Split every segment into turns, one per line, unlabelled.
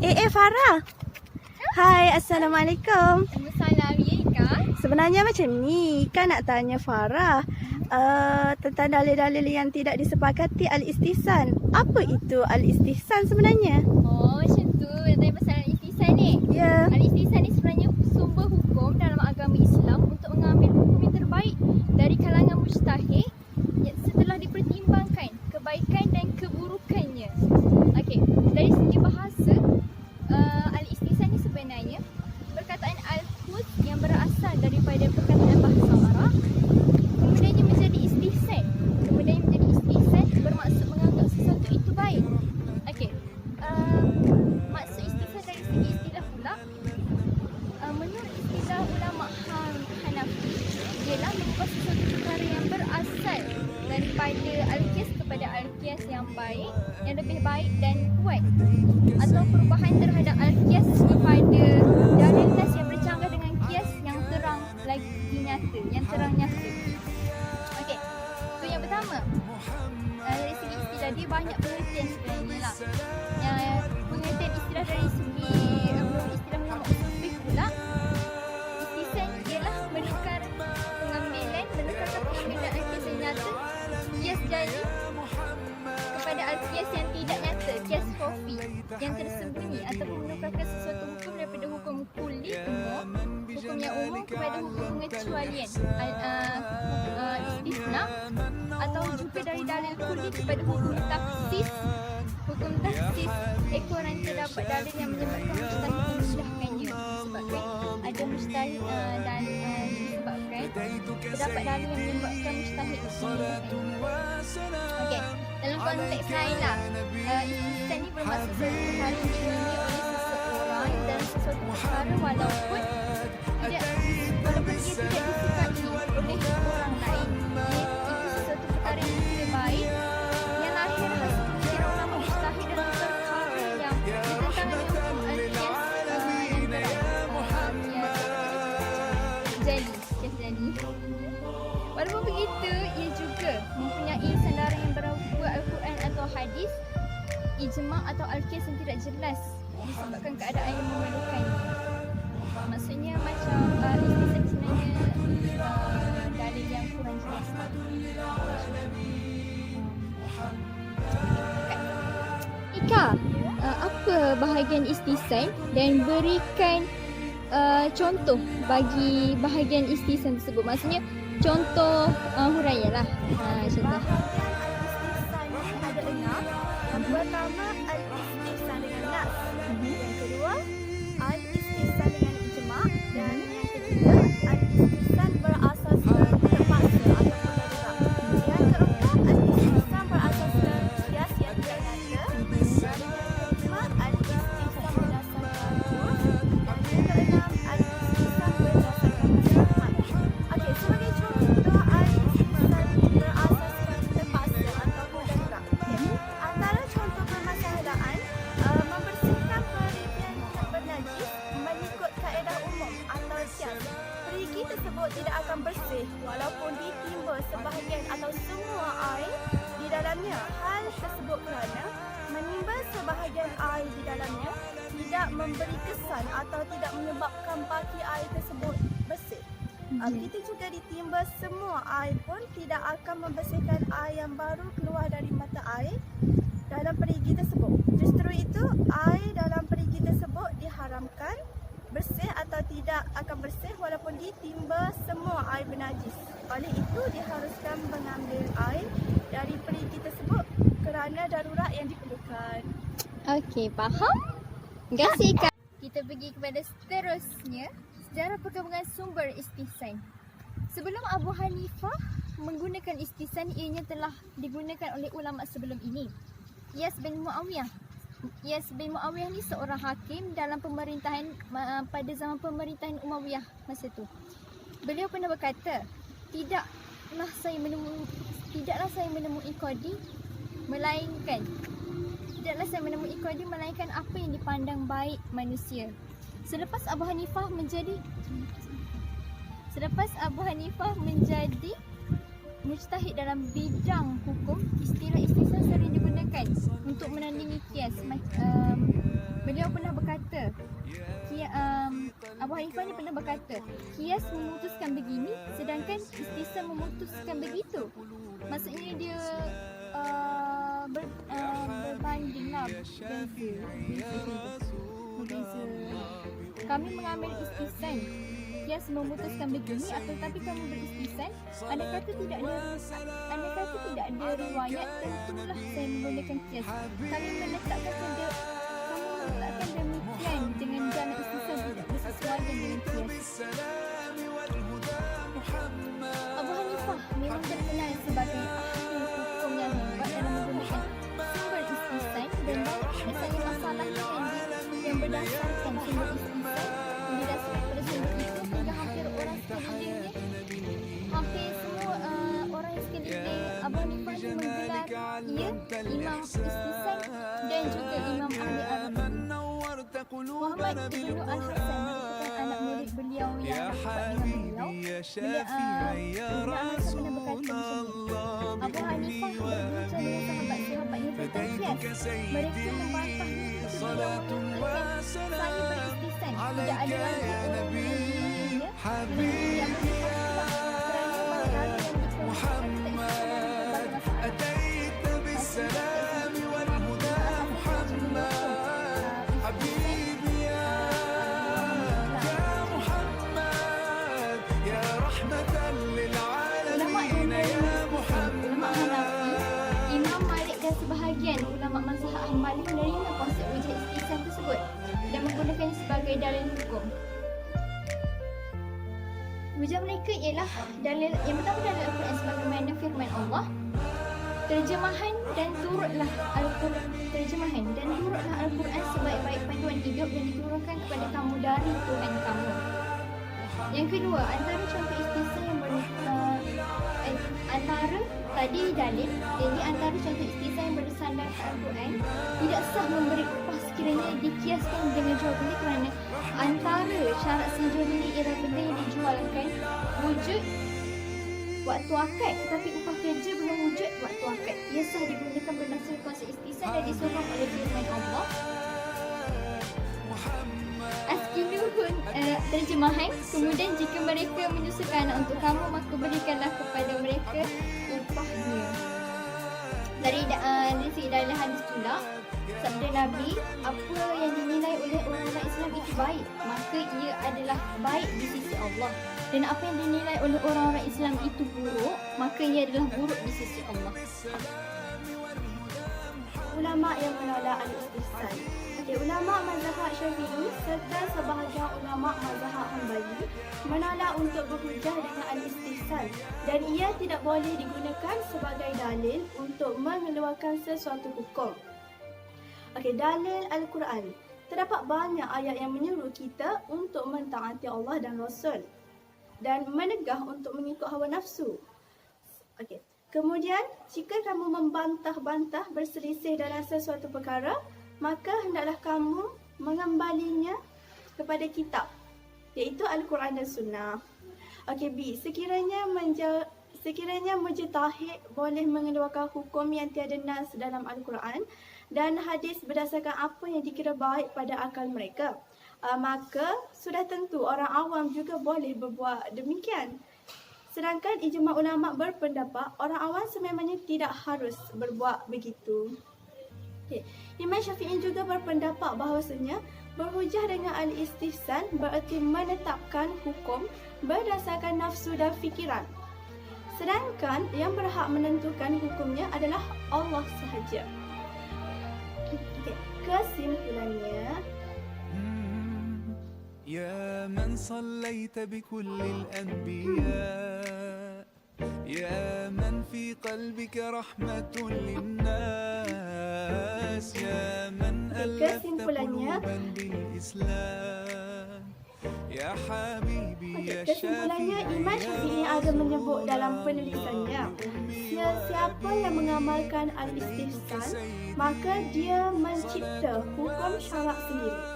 Farah. Hai, Assalamualaikum.
Waalaikumsalam, ya Kak?
Sebenarnya macam ni, kan nak tanya Farah tentang dalil-dalil yang tidak disepakati al-istihsan. Apa itu al-istihsan sebenarnya?
Oh, macam tu. Nak tanya pasal al-istihsan ni?
Ya.
Al-istihsan ni sebenarnya sumber hukum dalam agama Islam untuk mengambil hukum yang terbaik dari kalangan mujtahid setelah dipertimbangkan kebaikan dan keburukannya. Okey, dari segi bahasa, al-istihsan ni sebenarnya perkataan al-khuz yang berasal daripada perkataan bahasa Arab, kemudiannya menjadi istihsan. Kemudian menjadi istihsan bermaksud menganggap sesuatu itu baik. Okey. Maksud istihsan dari segi istilah pula, menurut istilah ulama Hanafi, ialah mengubah sesuatu perkara yang berasal daripada al-qiyas kepada al-qiyas yang baik, yang lebih baik dan kuat, atau perubahan terhadap al-qiyas kepada dalil nas yang bercanggah dengan qiyas yang terang lagi nyata, yang terang nyata. Okey, itu yang pertama. Dari segi istilah dia banyak pengertian sebenarnya lah. Yang pengertian istilah dari segi istilah ulama usul fiqh pula, istihsan ialah menukar pengambilan al-qiyas yang nyata, qiyas jali kepada al-qiyas yang tidak nyata, qiyas khafi yang tersembunyi, ataupun menukarkan sesuatu hukum daripada hukum kulli umum, hukum yang umum kepada hukum pengecualian, istisna, atau juga dari dalil kulli kepada hukum taksis. Hukum taksis ekoran terdapat dalil yang menyebabkan mujtahid memindahkannya, disebabkan ada mujtahid dan disebabkan terdapat dalil yang menyebabkan mujtahid memindahkannya. Okey, dalam konteks lain lah, istihsan ni bermaksud sesuatu perkara yang diingini oleh seseorang dalam sesuatu perkara walaupun dia tidak disukai oleh orang lain. Itu sesuatu perkara yang tidak baik yang lahir hasil pemikiran ulama mujtahid dalam perkara yang bertentangan dengan hukum al-qiyas yang jali. Walaupun begitu, ia juga mempunyai sandaran yang berupa Al-Quran atau hadis, ijma' atau al-qiyas yang tidak jelas disebabkan keadaan yang memerlukannya. Maksudnya macam istihsan sebenarnya dalil yang kurang jelas. Ika, apa bahagian istihsan dan berikan contoh bagi bahagian istihsan tersebut. Maksudnya contoh huraian lah. Contoh.
Al-istihsan ada 6. Yang pertama, al-istihsan dengan nas. Yang kedua, al-istihsan dengan ijma'. Dan yang ketiga, al-istihsan berasaskan terpaksa atau darurat. Yang keempat, al-istihsan berasaskan qiyas yang tidak nyata. Dan yang kelima, al-istihsan berdasarkan urf. Dan yang keenam, al-istihsan berdasarkan maslahat. Okey, sebagai contoh al-istihsan berasaskan terpaksa atau darurat. Antara contoh permasalahan, membersihkan perigi yang bernajis mengikut kaedah umum atau qiyas. Perigi tersebut tidak akan bersih walaupun ditimba sebahagian atau semua air di dalamnya. Hal tersebut kerana menimba sebahagian air di dalamnya tidak memberi kesan atau tidak menyebabkan baki air tersebut bersih. Kita juga ditimba semua air pun tidak akan membersihkan air yang baru keluar dari mata air dalam perigi tersebut. Justru itu, air dalam perigi tersebut diharamkan bersih atau tidak akan bersih walaupun ditimba semua air bernajis. Oleh itu, diharuskan mengambil air dari perigi tersebut kerana darurat yang diperlukan.
Okey, faham? Terima kasih Kak. Kita pergi kepada seterusnya, sejarah perkembangan sumber istihsan. Sebelum Abu Hanifah menggunakan istihsan, ianya telah digunakan oleh ulama sebelum ini. Iyas bin Muawiyah. Iyas bin Muawiyah ni seorang hakim dalam pemerintahan pada zaman pemerintahan Umayyah masa tu. Beliau pernah berkata, tidaklah saya menemui qadi melainkan apa yang dipandang baik manusia. Selepas Abu Hanifah menjadi mujtahid dalam bidang hukum, istilah istihsan sering digunakan untuk menandingi qiyas. Beliau pernah berkata, Abu Hanifah ni pernah berkata, kias memutuskan begini sedangkan istisna memutuskan begitu. Maksudnya dia berbanding lah, berbeza. Kami mengambil istisna, kias memutuskan begini, akan tetapi kamu beristisna. Andai kata tidak ada riwayat, tentulah saya menggunakan kias. Kami meletakkan demikian dengan jalan istisna tidak bersesuaian dengan kias. Abu Hanifah memang terkenal sebagai ahli hukum yang hebat dalam menggunakan sumber istisna dan banyak misalnya masalah yang berdasarkan sumber istisna didasarkan pada sumber itu hingga hampir semua orang sekeliling Abu Hanifah ini menggelar ia Imam Istisna dan juga Imam Ahli Arabi. Muhammad Ibn Al-Hasan merupakan anak murid beliau yang rapat dengan beliau. Ibn Al-Hasan pernah berkata macam ni, Abu Hanifah berbincang dengan sahabat-sahabatnya tentang kias. Mereka membantah beliau mengatakan saya beristisna. Tidak ada lagi orang yang menggunakannya yang berifat kerana perkara yang dikemukakan sebagai masalah. Sebahagian ulama mazhab Hambali menerima konsep wujud istisna tersebut dan menggunakannya sebagai dalil hukum. Wujud mereka ialah dalil yang pertama dalil Al-Quran sebagaimana firman Allah, terjemahan dan turutlah Al-Quran sebaik-baik panduan hidup yang diturunkan kepada kamu dari Tuhan kamu. Yang kedua, antara contoh istisna yang antara tadi dalil, jadi antara contoh istisna yang bersandarkan Al-Quran tidak sah memberi upah sekiranya dikiaskan dengan jual beli kerana antara syarat sejual beli ialah benda yang dijualkan wujud waktu akad tetapi upah kerja belum wujud waktu akad. Ia sah digunakan berdasarkan konsep istisna dan disokong oleh firman Allah. Askinuhun terjemahan, kemudian jika mereka menyusukan anak untuk kamu maka berikanlah kepada mereka upahnya. Dari segi dalil hadis pula, sabda Nabi, apa yang dinilai oleh orang-orang Islam itu baik, maka ia adalah baik di sisi Allah. Dan apa yang dinilai oleh orang-orang Islam itu buruk, maka ia adalah buruk di sisi Allah.
Ulama yang menolak al-istisna. Ulama mazhab Syafi'i serta sebahagian ulama mazhab Hambali menolak untuk berhujah dengan al-istisna dan ia tidak boleh digunakan sebagai dalil untuk mengeluarkan sesuatu hukum. Dalil Al-Quran. Terdapat banyak ayat yang menyuruh kita untuk mentaati Allah dan Rasul dan menegah untuk mengikut hawa nafsu. Kemudian, jika kamu membantah-bantah berselisih dalam sesuatu perkara, maka hendaklah kamu mengembalinya kepada kitab, iaitu Al-Quran dan Sunnah. B. Sekiranya mujtahid boleh mengeluarkan hukum yang tiada nas dalam Al-Quran dan hadis berdasarkan apa yang dikira baik pada akal mereka, maka sudah tentu orang awam juga boleh berbuat demikian. Sedangkan ijma' ulama' berpendapat orang awam sememangnya tidak harus berbuat begitu. Imam Syafi'i juga berpendapat bahawasanya berhujah dengan al-istihsan bererti menetapkan hukum berdasarkan nafsu dan fikiran. Sedangkan yang berhak menentukan hukumnya adalah Allah sahaja. Kesimpulannya,
يا من صليت بكل الأنبياء يا من في قلبك رحمة للناس يا من ألفت قلوبا بالإسلام يا حبيبي يا
kesimpulannya, Imam Syafi'i ada menyebut dalam penulisannya, siapa yang mengamalkan al-istihsan, maka dia mencipta hukum syarak sendiri.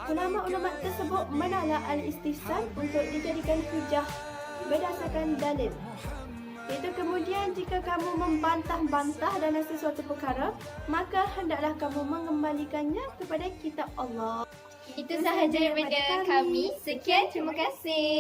Ulama-ulama tersebut menolak al-istihsan untuk dijadikan hujah berdasarkan dalil. Itu kemudian jika kamu membantah-bantah dalam sesuatu perkara, maka hendaklah kamu mengembalikannya kepada kitab Allah.
Itu sahaja daripada kami. Sekian, terima kasih.